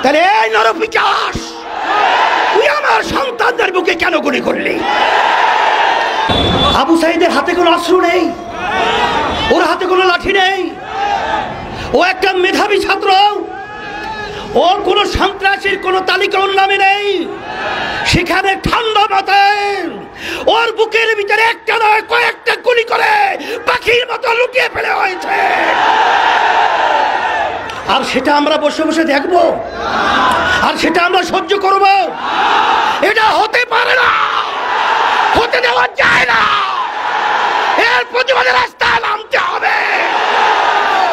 তাহলে এই নরপিচাস, তুই আমার সন্তানদের বুকে কেন গুলি করলি? আবু সাইদের হাতে কোনো অস্ত্র নেই, ওর হাতে কোনো লাঠি নেই, ও একটা মেধাবী ছাত্র, ও কোনো সন্ত্রাসীর কোনো তালিকা ওর নামে নেই। সেখানে ঠান্ডা মাথায় ওর বুকের ভিতরে একটা নয় কয়েকটা গুলি করে পাখির মতো লুকিয়ে ফেলে হয়েছে। আর সেটা আমরা বসে বসে দেখবো? আর সেটা আমরা সহ্য করব? এটা হতে পারে না, হতে দেওয়া যায় না। এর প্রতিবাদে রাস্তায় নামতে হবে।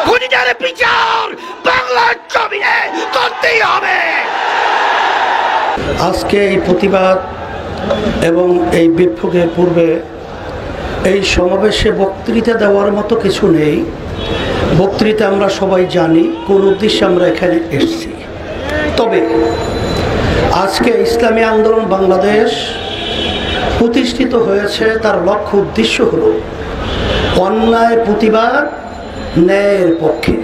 খুনিদের বিচার বাংলার জমিনে করতেই হবে। আজকে এই প্রতিবাদ এবং এই বিক্ষোভের পূর্বে এই সমাবেশে বক্তৃতা দেওয়ার মতো কিছু নেই। বক্তৃতা আমরা সবাই জানি কোন উদ্দেশ্যে আমরা এখানে এসেছি। তবে আজকে ইসলামী আন্দোলন বাংলাদেশ প্রতিষ্ঠিত হয়েছে, তার লক্ষ্য উদ্দেশ্য হলো অন্যায় প্রতিবাদ, ন্যায়ের পক্ষে।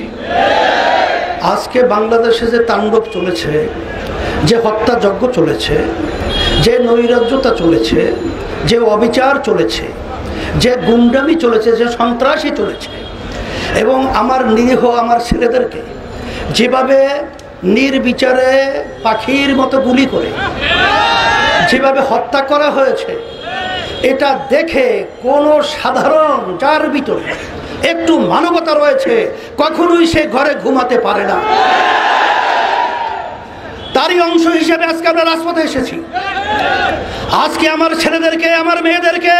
আজকে বাংলাদেশে যে তাণ্ডব চলেছে, যে হত্যাযজ্ঞ চলেছে, যে নৈরাজ্যতা চলেছে, যে অবিচার চলেছে, যে গুন্ডামি চলেছে, যে সন্ত্রাসী চলেছে, এবং আমার নিরীহ আমার ছেলেদেরকে যেভাবে নির্বিচারে পাখির মতো গুলি করে যেভাবে হত্যা করা হয়েছে, এটা দেখে কোনো সাধারণ যার ভিতরে একটু মানবতা রয়েছে কখনোই সে ঘরে ঘুমাতে পারে না। তারই অংশ হিসেবে আজকে আমরা রাজপথে এসেছি। আজকে আমার ছেলেদেরকে, আমার মেয়েদেরকে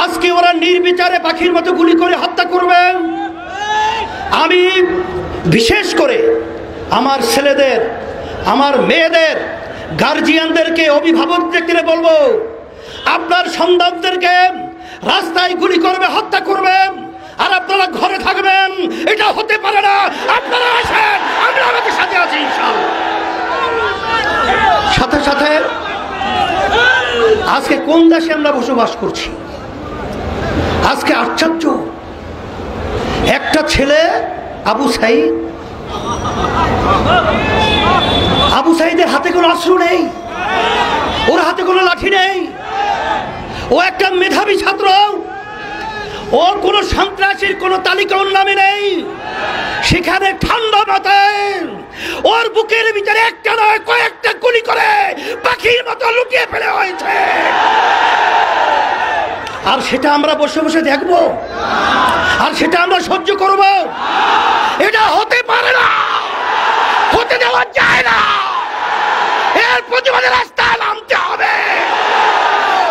আজকে ওরা নির্বিচারে পাখির মতো গুলি করে হত্যা করবে। আমি বিশেষ করে আমার ছেলেদের, আমার মেয়েদের গার্জিয়ানদেরকে, অভিভাবকদেরকে বলবো, আপনার সন্তানদেরকে রাস্তায় গুলি করবে, হত্যা করবে, আর আপনারা ঘরে থাকবেন, এটা হতে পারে না। আপনারা আসেন, আমরা আমাদের সাথে আছি ইনশাআল্লাহ। সাথে সাথে আজকে কোন দেশে আমরা বসবাস করছি? আজকে আশ্চর্য, একটা ছেলে আবু সাইদ, আবু সাইদের হাতে কোনো অস্ত্র নেই, ওর হাতে কোনো লাঠি নেই, ও একটা মেধাবী ছাত্র, ওর কোনো সন্ত্রাসীর কোনো তালিকা ওর নামে নেই। সেখানে ঠান্ডা মাথায় ওর বুকের ভিতরে একটা নয় কয়েকটা গুলি করে পাখির মতো লুকিয়ে ফেলে হয়েছে। আর সেটা আমরা বসে বসে দেখবো? আর সেটা আমরা সহ্য করব? এটা হতে পারে না, হতে দেওয়া যায় না। এর প্রতিবাদে রাস্তায় নামতে হবে।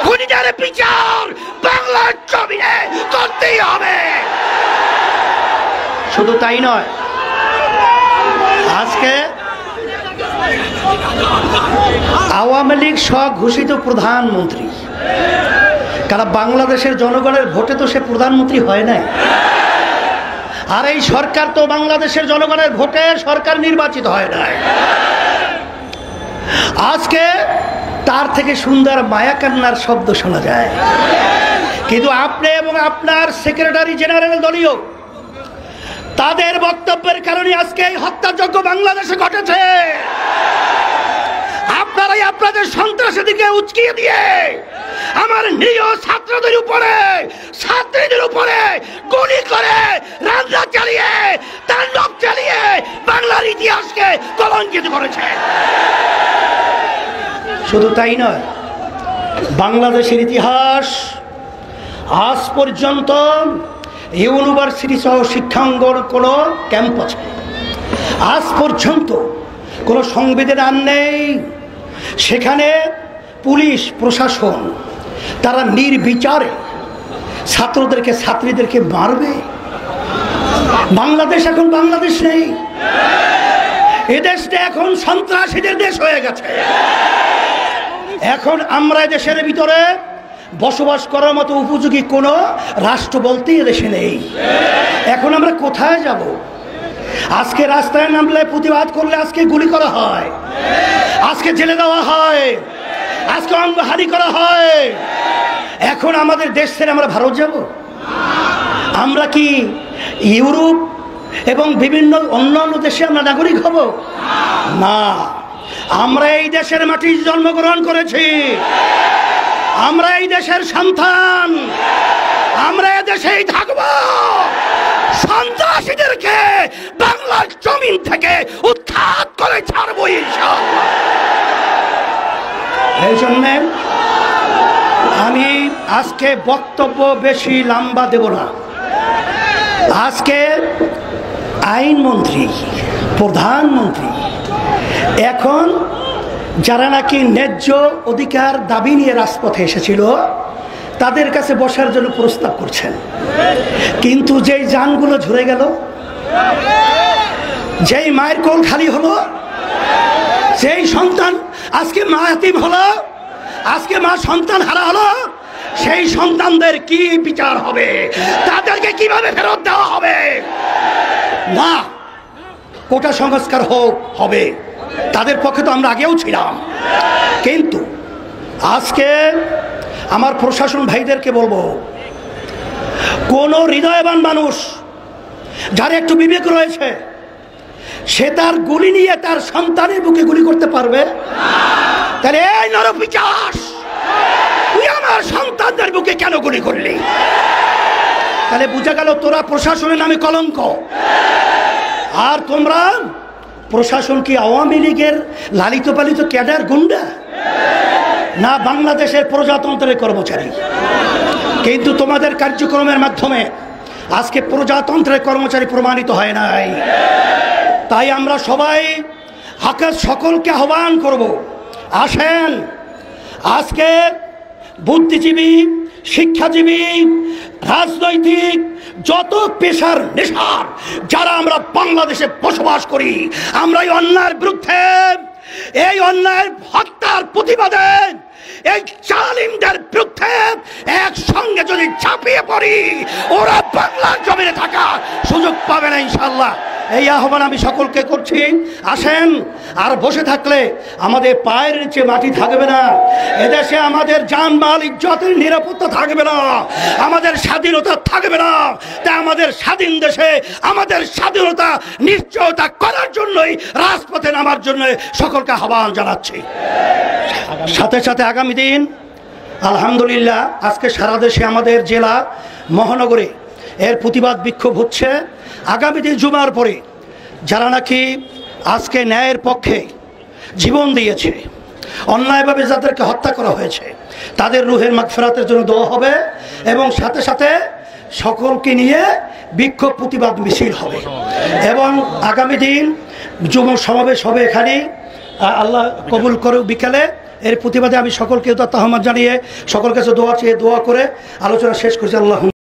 খুনিদের বিচার বাংলার জমিনে করতেই হবে। শুধু তাই নয়, আজকে আওয়ামী লীগ স্বঘোষিত প্রধানমন্ত্রী, কারণ বাংলাদেশের জনগণের ভোটে তো সে প্রধানমন্ত্রী হয় নাই। আর এই সরকার তো বাংলাদেশের জনগণের ভোটে সরকার নির্বাচিত হয় নাই। আজকে তার থেকে সুন্দর মায়া কান্নার শব্দ শোনা যায়। কিন্তু আপনি এবং আপনার সেক্রেটারি জেনারেল দলীয়, তাদের বক্তব্যের কারণে আজকে এই হত্যাযজ্ঞ বাংলাদেশে ঘটেছে। আপনারাই আপনাদের সন্ত্রাসীদেরকে উচকিয়ে দিয়ে আমার নিরীহ ছাত্রদের উপরে, ছাত্রীদের উপরে গুলি করে, রান্না চালিয়ে, তাণ্ডব চালিয়ে বাংলার ইতিহাসকে কলঙ্কিত করেছে। শুধু তাই নয়, বাংলাদেশের ইতিহাস আজ পর্যন্ত ইউনিভার্সিটি সহ শিক্ষাঙ্গন কোনো ক্যাম্পাসে আজ পর্যন্ত কোনো সংবিধান নেই। সেখানে পুলিশ প্রশাসন তারা নির্বিচারে ছাত্রদেরকে, ছাত্রীদেরকে মারবে। বাংলাদেশ এখন বাংলাদেশ নেই, এদেশটা এখন সন্ত্রাসীদের দেশ হয়ে গেছে। এখন আমরা দেশের ভিতরে বসবাস করার মতো উপযোগী কোনো রাষ্ট্র বলতেই এদেশে নেই। এখন আমরা কোথায় যাব? আজকে রাস্তায় নামলে, প্রতিবাদ করলে আজকে গুলি করা হয়, আজকে জেলে দেওয়া হয়, আজকে অঙ্গহানি করা হয়। এখন আমাদের দেশ ছেড়ে আমরা ভারত যাব? আমরা কি ইউরোপ এবং বিভিন্ন অন্যান্য দেশে আমরা নাগরিক হব না। আমরা এই দেশের মাটি জন্মগ্রহণ করেছি, আমরা এই দেশের সন্তান, আমরা এই দেশেই থাকব। সন্ত্রাসীদেরকে বাংলার জমিন থেকে উৎখাত করে ছাড়বো ইনশাআল্লাহ। এই জন্য আমি আজকে বক্তব্য বেশি লম্বা দেব না। আজকে আইনমন্ত্রী, প্রধানমন্ত্রী এখন যারা নাকি ন্যায্য অধিকার দাবি নিয়ে রাজপথে এসেছিল তাদের কাছে বসার জন্য প্রস্তাব করছেন, কিন্তু যেই যানগুলো ঝরে গেল, যেই মায়ের কোল খালি হলো, যেই সন্তান আজকে মা এতিম হলো, আজকে মা সন্তান হারা হলো, সেই সন্তানদের কি বিচার হবে? তাদেরকে কিভাবে ফেরত দেওয়া হবে? না, কোটা সংস্কার হবে, তাদের পক্ষে তো আমরা আগেও ছিলাম। কিন্তু আজকে আমার প্রশাসন ভাইদেরকে বলবো, কোন হৃদয়বান মানুষ যার একটু বিবেক রয়েছে সে তার গুলি নিয়ে তার সন্তানের বুকে গুলি করতে পারবে? তাহলে এই নরপিশাচ, তুই আমার সন্তানদের বুকে কেন গুলি করলি? তাহলে বুঝা গেল তোরা প্রশাসনের নামে কলঙ্ক। আর তোমরা প্রশাসন কি আওয়ামী লীগের লালিত পালিত ক্যাডার গুন্ডা না বাংলাদেশের প্রজাতন্ত্রের কর্মচারী? কিন্তু তোমাদের কার্যক্রমের মাধ্যমে আজকে প্রজাতন্ত্রের কর্মচারী প্রমাণিত হয় নাই। তাই আমরা সবাই সকলকে আহ্বান করব, আসেন আজকে বুদ্ধিজীবী, শিক্ষাজীবী, রাজনৈতিক যত পেশার নেশার যারা আমরা বাংলাদেশে বসবাস করি, আমরা এই অন্যায়ের বিরুদ্ধে, এই অন্যায়ের হত্যার প্রতিবাদে, এই জালিমদের বিরুদ্ধে একসঙ্গে যদি ঝাঁপিয়ে পড়ি, ওরা বাংলার জমিনে থাকার সুযোগ পাবে না ইনশাআল্লাহ। এই আহ্বান আমি সকলকে করছি, আসেন। আর বসে থাকলে আমাদের পায়ের নিচে মাটি থাকবে না, এদেশে আমাদের জানমাল ইজ্জতের নিরাপত্তা থাকবে না, আমাদের স্বাধীনতা থাকবে না। তাই আমাদের স্বাধীন দেশে আমাদের স্বাধীনতা নিশ্চয়তা করার জন্যই রাজপথে নামার জন্য সকলকে আহ্বান জানাচ্ছি। সাথে সাথে আগামী দিন আলহামদুলিল্লাহ আজকে সারা দেশে আমাদের জেলা মহানগরে এর প্রতিবাদ বিক্ষোভ হচ্ছে। আগামী দিন জুমার পরে যারা নাকি আজকে ন্যায়ের পক্ষে জীবন দিয়েছে, অন্যায়ভাবে যাদেরকে হত্যা করা হয়েছে, তাদের রুহের মাগফিরাতের জন্য দোয়া হবে এবং সাথে সাথে সকলকে নিয়ে বিক্ষোভ প্রতিবাদ মিছিল হবে। এবং আগামী দিন যুব সমাবেশ হবে এখানে, আল্লাহ কবুল করে বিকালে। এর প্রতিবাদে আমি সকলকে আহ্বান জানিয়ে সকল কাছে দোয়া চেয়ে দোয়া করে আলোচনা শেষ করছি। আল্লাহ